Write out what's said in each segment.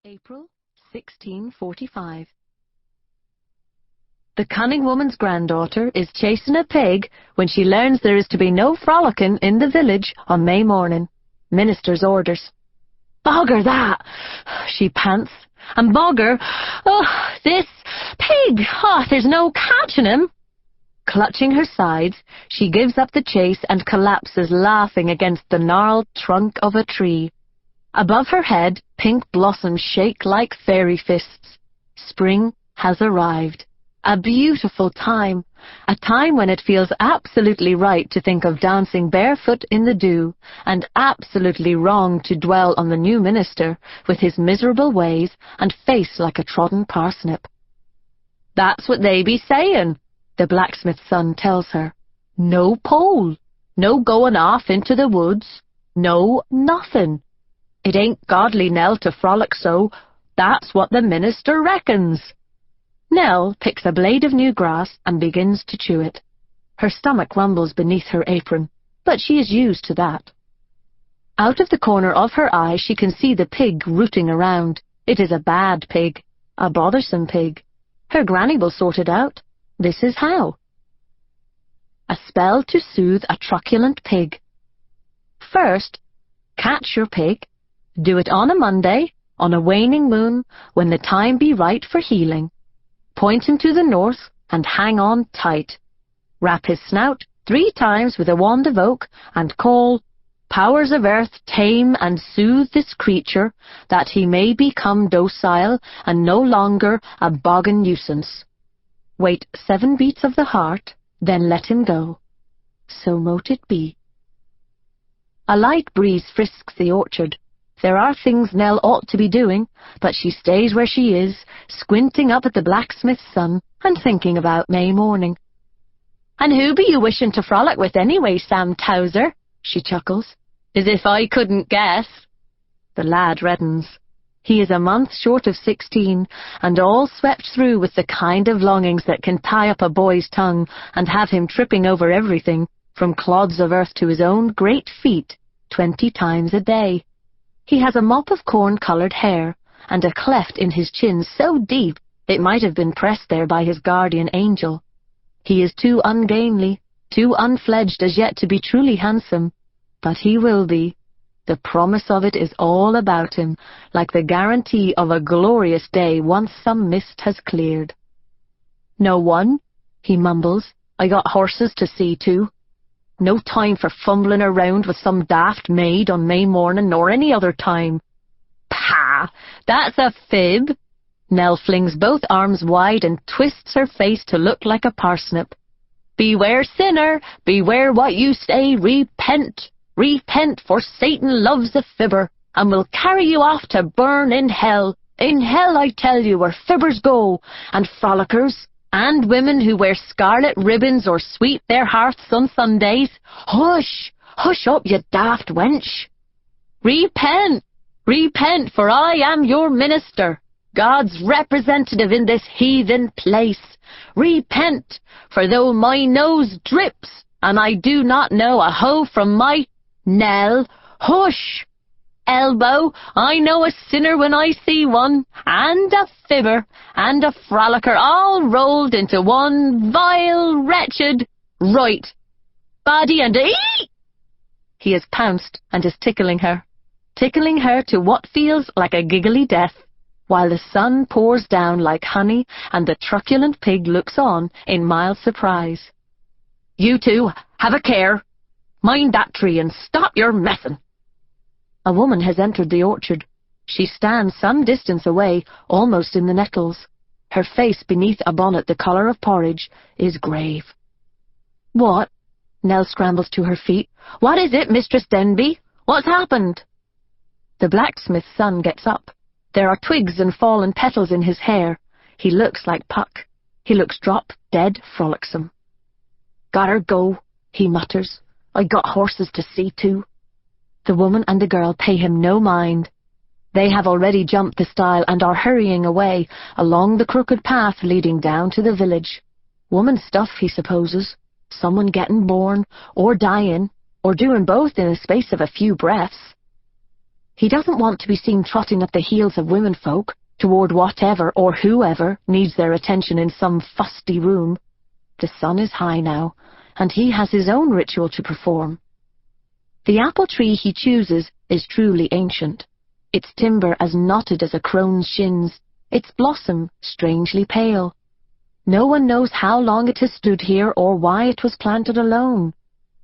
April 1645. The cunning woman's granddaughter is chasing a pig when she learns there is to be no frolicking in the village on May morning. Minister's orders. "Bogger that!" she pants. "And bogger, this pig! There's no catching him!" Clutching her sides, she gives up the chase and collapses laughing against the gnarled trunk of a tree. Above her head, pink blossoms shake like fairy fists. Spring has arrived. A beautiful time. A time when it feels absolutely right to think of dancing barefoot in the dew, and absolutely wrong to dwell on the new minister with his miserable ways and face like a trodden parsnip. "That's what they be saying," the blacksmith's son tells her. "No pole, no going off into the woods, no nothing. It ain't godly, Nell, to frolic so. That's what the minister reckons." Nell picks a blade of new grass and begins to chew it. Her stomach rumbles beneath her apron, but she is used to that. Out of the corner of her eye she can see the pig rooting around. It is a bad pig, a bothersome pig. Her granny will sort it out. This is how. A spell to soothe a truculent pig. First, catch your pig. Do it on a Monday, on a waning moon, when the time be right for healing. Point him to the north and hang on tight. Rap his snout 3 times with a wand of oak and call, "Powers of earth, tame and soothe this creature, that he may become docile and no longer a boggin nuisance." Wait 7 beats of the heart, then let him go. So mote it be. A light breeze frisks the orchard. There are things Nell ought to be doing, but she stays where she is, squinting up at the blacksmith's son and thinking about May morning. "And who be you wishing to frolic with anyway, Sam Towser?" she chuckles. "As if I couldn't guess." The lad reddens. He is a month short of 16, and all swept through with the kind of longings that can tie up a boy's tongue and have him tripping over everything, from clods of earth to his own great feet, 20 times a day. He has a mop of corn-coloured hair, and a cleft in his chin so deep it might have been pressed there by his guardian angel. He is too ungainly, too unfledged as yet to be truly handsome, but he will be. The promise of it is all about him, like the guarantee of a glorious day once some mist has cleared. "No one," he mumbles. "I got horses to see to. No time for fumbling around with some daft maid on May morning nor any other time." "Pah! That's a fib." Nell flings both arms wide and twists her face to look like a parsnip. "Beware, sinner! Beware what you say! Repent! Repent, for Satan loves a fibber, and will carry you off to burn in hell. In hell, I tell you, where fibbers go, and frolickers, and women who wear scarlet ribbons or sweep their hearths on Sundays. Hush! Hush up, you daft wench! Repent! Repent, for I am your minister, God's representative in this heathen place. Repent, for though my nose drips, and I do not know a hoe from my Nell, hush! Elbow, I know a sinner when I see one, and a fibber, and a frolicker, all rolled into one vile, wretched, right, body and eat!" He has pounced and is tickling her to what feels like a giggly death, while the sun pours down like honey and the truculent pig looks on in mild surprise. "You two, have a care. Mind that tree and stop your messin'." A woman has entered the orchard. She stands some distance away, almost in the nettles. Her face, beneath a bonnet the colour of porridge, is grave. "What?" Nell scrambles to her feet. "What is it, Mistress Denby? What's happened?" The blacksmith's son gets up. There are twigs and fallen petals in his hair. He looks like Puck. He looks drop-dead frolicsome. "Gotta go," he mutters. "I got horses to see to." The woman and the girl pay him no mind. They have already jumped the stile and are hurrying away along the crooked path leading down to the village. Woman stuff, he supposes. Someone getting born, or dying, or doing both in the space of a few breaths. He doesn't want to be seen trotting at the heels of womenfolk toward whatever or whoever needs their attention in some fusty room. The sun is high now, and he has his own ritual to perform. The apple tree he chooses is truly ancient, its timber as knotted as a crone's shins, its blossom strangely pale. No one knows how long it has stood here or why it was planted alone.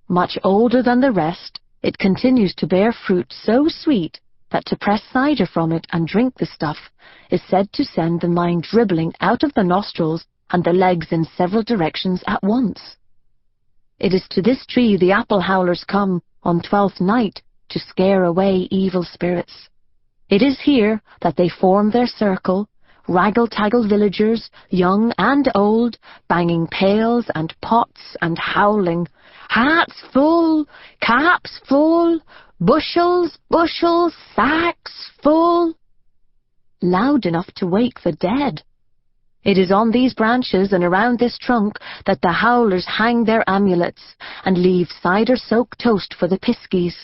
Much older than the rest, it continues to bear fruit so sweet that to press cider from it and drink the stuff is said to send the mind dribbling out of the nostrils and the legs in several directions at once. It is to this tree the apple howlers come on 12th night to scare away evil spirits. It is here that they form their circle, raggle-taggle villagers, young and old, banging pails and pots and howling, "Hats full, caps full, bushels, bushels, sacks full," loud enough to wake the dead. It is on these branches and around this trunk that the howlers hang their amulets and leave cider-soaked toast for the piskies.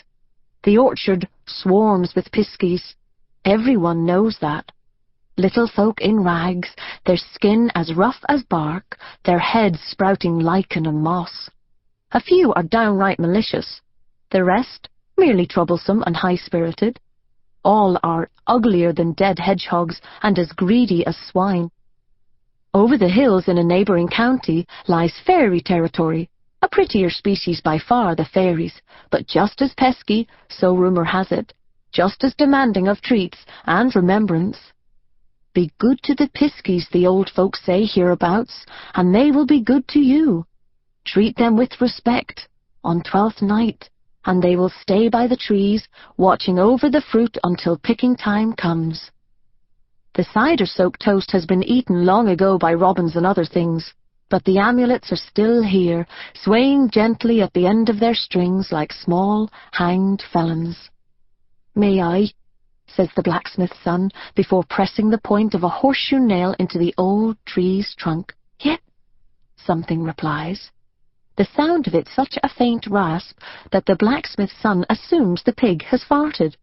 The orchard swarms with piskies. Everyone knows that. Little folk in rags, their skin as rough as bark, their heads sprouting lichen and moss. A few are downright malicious, the rest merely troublesome and high-spirited. All are uglier than dead hedgehogs and as greedy as swine. Over the hills in a neighbouring county lies fairy territory, a prettier species by far, the faeries, but just as pesky, so rumour has it, just as demanding of treats and remembrance. Be good to the piskies, the old folks say hereabouts, and they will be good to you. Treat them with respect on 12th night, and they will stay by the trees, watching over the fruit until picking time comes. The cider-soaked toast has been eaten long ago by robins and other things, but the amulets are still here, swaying gently at the end of their strings like small, hanged felons. "May I?" says the blacksmith's son, before pressing the point of a horseshoe nail into the old tree's trunk. "Yep," something replies. The sound of it such a faint rasp that the blacksmith's son assumes the pig has farted.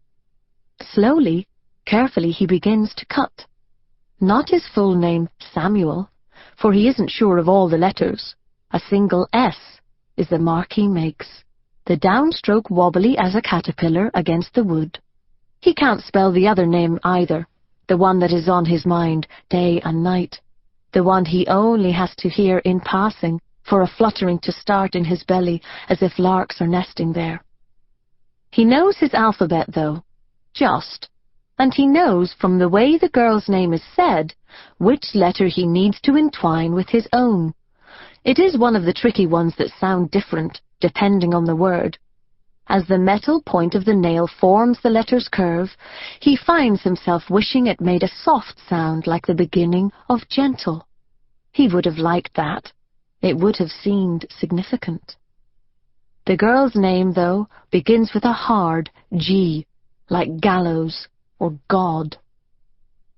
Slowly, carefully he begins to cut. Not his full name, Samuel, for he isn't sure of all the letters. A single S is the mark he makes, the downstroke wobbly as a caterpillar against the wood. He can't spell the other name either, the one that is on his mind day and night, the one he only has to hear in passing for a fluttering to start in his belly as if larks are nesting there. He knows his alphabet, though, just, and he knows from the way the girl's name is said which letter he needs to entwine with his own. It is one of the tricky ones that sound different, depending on the word. As the metal point of the nail forms the letter's curve, he finds himself wishing it made a soft sound like the beginning of gentle. He would have liked that. It would have seemed significant. The girl's name, though, begins with a hard G, like gallows or God.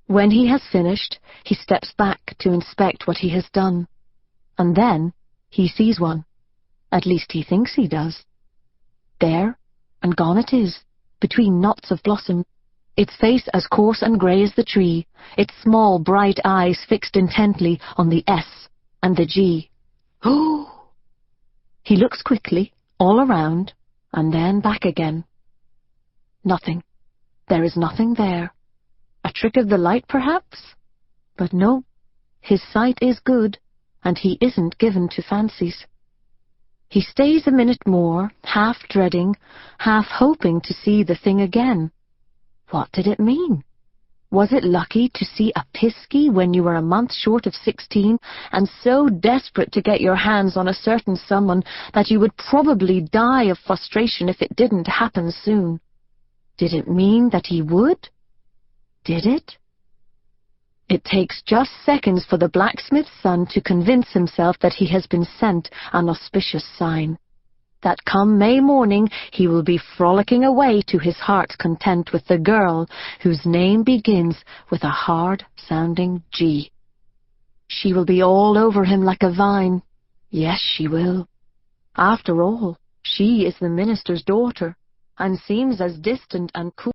When he has finished, he steps back to inspect what he has done. And then he sees one. At least he thinks he does. There, and gone it is, between knots of blossom, its face as coarse and grey as the tree, its small bright eyes fixed intently on the S and the G. Oh! He looks quickly, all around, and then back again. Nothing. There is nothing there. A trick of the light, perhaps? But no, his sight is good, and he isn't given to fancies. He stays a minute more, half dreading, half hoping to see the thing again. What did it mean? Was it lucky to see a piskie when you were a month short of 16, and so desperate to get your hands on a certain someone that you would probably die of frustration if it didn't happen soon? Did it mean that he would? Did it? It takes just seconds for the blacksmith's son to convince himself that he has been sent an auspicious sign, that come May morning he will be frolicking away to his heart's content with the girl whose name begins with a hard-sounding G. She will be all over him like a vine. Yes, she will. After all, she is the minister's daughter, and seems as distant and cool